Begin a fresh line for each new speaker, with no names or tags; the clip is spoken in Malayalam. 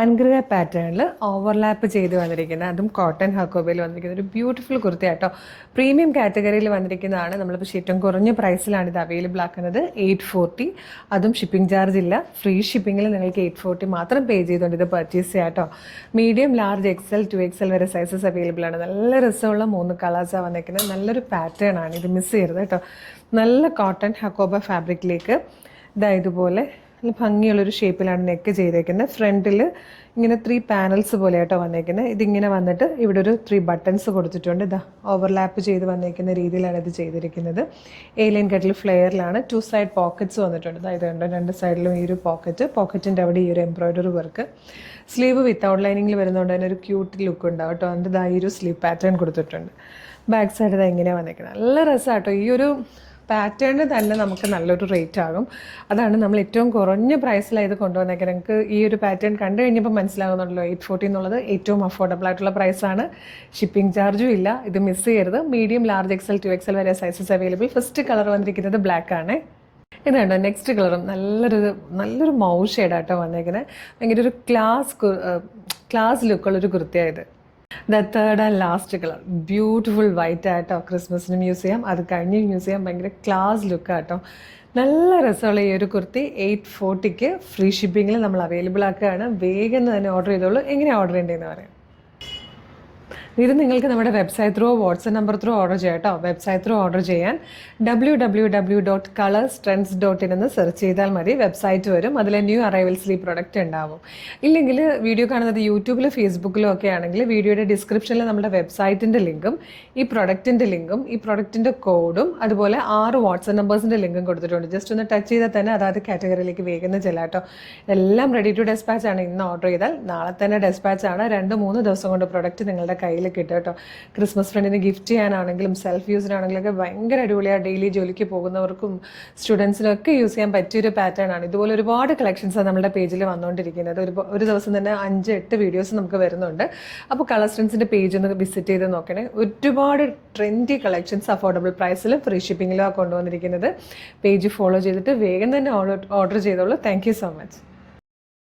അൻഗ്രഹ പാറ്റേണിൽ ഓവർലാപ്പ് ചെയ്ത് വന്നിരിക്കുന്ന അതും കോട്ടൺ ഹക്കോബയിൽ വന്നിരിക്കുന്ന ഒരു ബ്യൂട്ടിഫുൾ കുർത്തി ആട്ടോ. പ്രീമിയം കാറ്റഗറിയിൽ വന്നിരിക്കുന്നതാണ്. നമ്മളിപ്പോൾ ഏറ്റവും കുറഞ്ഞ പ്രൈസിലാണ് ഇത് അവൈലബിൾ ആക്കുന്നത്. 840, അതും ഷിപ്പിംഗ് ചാർജ് ഇല്ല. ഫ്രീ ഷിപ്പിങ്ങിൽ നിങ്ങൾക്ക് 840 മാത്രം പേ ചെയ്തുകൊണ്ട് ഇത് പർച്ചേസ് ചെയ്യാം കേട്ടോ. മീഡിയം, ലാർജ്, XL, 2XL വരെ സൈസസ് അവൈലബിൾ ആണ്. നല്ല രസമുള്ള 3 കളേഴ്സാണ് വന്നിരിക്കുന്നത്. നല്ലൊരു പാറ്റേൺ ആണ്, ഇത് മിസ് ചെയ്യരുത് കേട്ടോ. നല്ല കോട്ടൺ ഹക്കോബ ഫാബ്രിക്കിലേക്ക് ഇതുപോലെ നല്ല ഭംഗിയുള്ളൊരു ഷേപ്പിലാണ് നെക്ക് ചെയ്തേക്കുന്നത്. ഫ്രണ്ടിൽ ഇങ്ങനെ 3 പാനൽസ് പോലെ ആട്ടോ വന്നേക്കുന്നത്. ഇതിങ്ങനെ വന്നിട്ട് ഇവിടെ ഒരു 3 ബട്ടൺസ് കൊടുത്തിട്ടുണ്ട്. ഓവർലാപ്പ് ചെയ്ത് വന്നേക്കുന്ന രീതിയിലാണ് ഇത് ചെയ്തിരിക്കുന്നത്. ലൈൻ കട്ടിൽ ഫ്ലെയറിലാണ്. 2 സൈഡ് പോക്കറ്റ്സ് വന്നിട്ടുണ്ട്. ഇത് കണ്ടോ, 2 സൈഡിലും ഈ ഒരു പോക്കറ്റിൻ്റെ അവിടെ ഈ ഒരു embroidery work. Sleeve without ലൈനിങ്ങിൽ വരുന്നതുകൊണ്ട് തന്നെ ഒരു ക്യൂട്ട് ലുക്ക് ഉണ്ടാവും കേട്ടോ. അതിൻ്റെ ഈ ഒരു സ്ലീവ് പാറ്റേൺ കൊടുത്തിട്ടുണ്ട്. ബാക്ക് സൈഡ് ഇത് എങ്ങനെയാണ് വന്നേക്കുന്നത്. നല്ല രസമാട്ടോ. ഈ ഒരു പാറ്റേണിന് തന്നെ നമുക്ക് നല്ലൊരു റേറ്റ് ആകും. അതാണ് നമ്മൾ ഏറ്റവും കുറഞ്ഞ പ്രൈസിലാണ് ഇത് കൊണ്ടുവന്നേക്കുന്നത്. നിങ്ങൾക്ക് ഈ ഒരു പാറ്റേൺ കണ്ടു കഴിഞ്ഞപ്പോൾ മനസ്സിലാകുന്നുണ്ടല്ലോ, 840 എന്നുള്ളത് ഏറ്റവും അഫോർഡബിൾ ആയിട്ടുള്ള പ്രൈസാണ്. ഷിപ്പിംഗ് ചാർജും ഇല്ല. ഇത് മിസ് ചെയ്യരുത്. മീഡിയം, ലാർജ്, XL, 2XL വരെ സൈസസ് അവൈലബിൾ. ഫസ്റ്റ് കളർ വന്നിരിക്കുന്നത് ബ്ലാക്ക് ആണ്. ഇത് കണ്ടോ, നെക്സ്റ്റ് കളറും നല്ലൊരു മൗ ഷെയ്ഡാട്ടോ വന്നേക്കുന്നത്. ഭയങ്കര ഒരു ക്ലാസ് ലുക്കുള്ളൊരു കുർത്തിയായത്. Third and last colour beautiful white ആയിട്ടോ. ക്രിസ്മസിനും യൂസ് ചെയ്യാം, അത് കഴിഞ്ഞ് യൂസ് ചെയ്യാം. ഭയങ്കര ക്ലാസ് ലുക്ക് ആട്ടോ. നല്ല രസമുള്ള ഈ ഒരു കുർത്തി 840 ഫ്രീ ഷിപ്പിങ്ങിൽ നമ്മൾ അവൈലബിൾ ആക്കുകയാണ്. വേഗം തന്നെ ഓർഡർ ചെയ്തോളൂ. എങ്ങനെയാണ് ഓർഡർ ചെയ്യേണ്ടതെന്ന് പറയാം. ഇത് നിങ്ങൾക്ക് നമ്മുടെ website through, WhatsApp number through order ചെയ്യാം കേട്ടോ. വെബ്സൈറ്റ് ത്രൂ ഓർഡർ ചെയ്യാൻ www.colorstrends.in എന്ന് സെർച്ച് ചെയ്താൽ മതി. വെബ്സൈറ്റ് വരും. അതിൽ ന്യൂ അറൈവൽസിൽ ഈ പ്രൊഡക്റ്റ് ഉണ്ടാവും. ഇല്ലെങ്കിൽ വീഡിയോ കാണുന്നത് യൂട്യൂബിലും ഫേസ്ബുക്കിലും ഒക്കെ ആണെങ്കിൽ വീഡിയോയുടെ ഡിസ്ക്രിപ്ഷനിൽ നമ്മുടെ വെബ്സൈറ്റിൻ്റെ ലിങ്കും ഈ പ്രൊഡക്റ്റിൻ്റെ ലിങ്കും ഈ പ്രൊഡക്റ്റിൻ്റെ കോഡും അതുപോലെ 6 വാട്സപ്പ് നമ്പേഴ്സിൻ്റെ ലിങ്കും കൊടുത്തിട്ടുണ്ട്. ജസ്റ്റ് ഒന്ന് ടച്ച് ചെയ്താൽ തന്നെ അതായത് കാറ്റഗറിയിലേക്ക് വേഗം ചെല്ലാട്ടോ. എല്ലാം റെഡി ടു ഡെസ്പാച്ച് ആണ്. ഇന്ന് ഓർഡർ ചെയ്താൽ നാളെ തന്നെ ഡെസ്പാച്ച് ആണ്. 2-3 ദിവസം കൊണ്ട് പ്രൊഡക്റ്റ് നിങ്ങളുടെ കയ്യിൽ കിട്ടും കേട്ടോ. ക്രിസ്മസ് ഫ്രണ്ടിന് ഗിഫ്റ്റ് ചെയ്യാനാണെങ്കിലും സെൽഫ് യൂസിനാണെങ്കിലും ഒക്കെ ഭയങ്കര അടിപൊളിയാണ്. ഡെയിലി ജോലിക്ക് പോകുന്നവർക്കും സ്റ്റുഡൻസിനും ഒക്കെ യൂസ് ചെയ്യാൻ പറ്റിയൊരു പാറ്റേൺ ആണ്. ഇതുപോലെ ഒരുപാട് കളക്ഷൻസാണ് നമ്മുടെ പേജിൽ വന്നുകൊണ്ടിരിക്കുന്നത്. ഒരു ദിവസം തന്നെ 5-8 വീഡിയോസ് നമുക്ക് വരുന്നുണ്ട്. അപ്പോൾ കളർ സ്ട്രെൻസിൻ്റെ പേജ് ഒന്ന് വിസിറ്റ് ചെയ്ത് നോക്കണേ. ഒരുപാട് ട്രെൻഡി കളക്ഷൻസ് അഫോർഡബിൾ പ്രൈസിലും ഫ്രീ ഷിപ്പിങ്ങിലും കൊണ്ടുവന്നിരിക്കുന്നത്. പേജ് ഫോളോ ചെയ്തിട്ട് വേഗം തന്നെ ഓർഡർ ചെയ്തോളൂ. Thank you so much.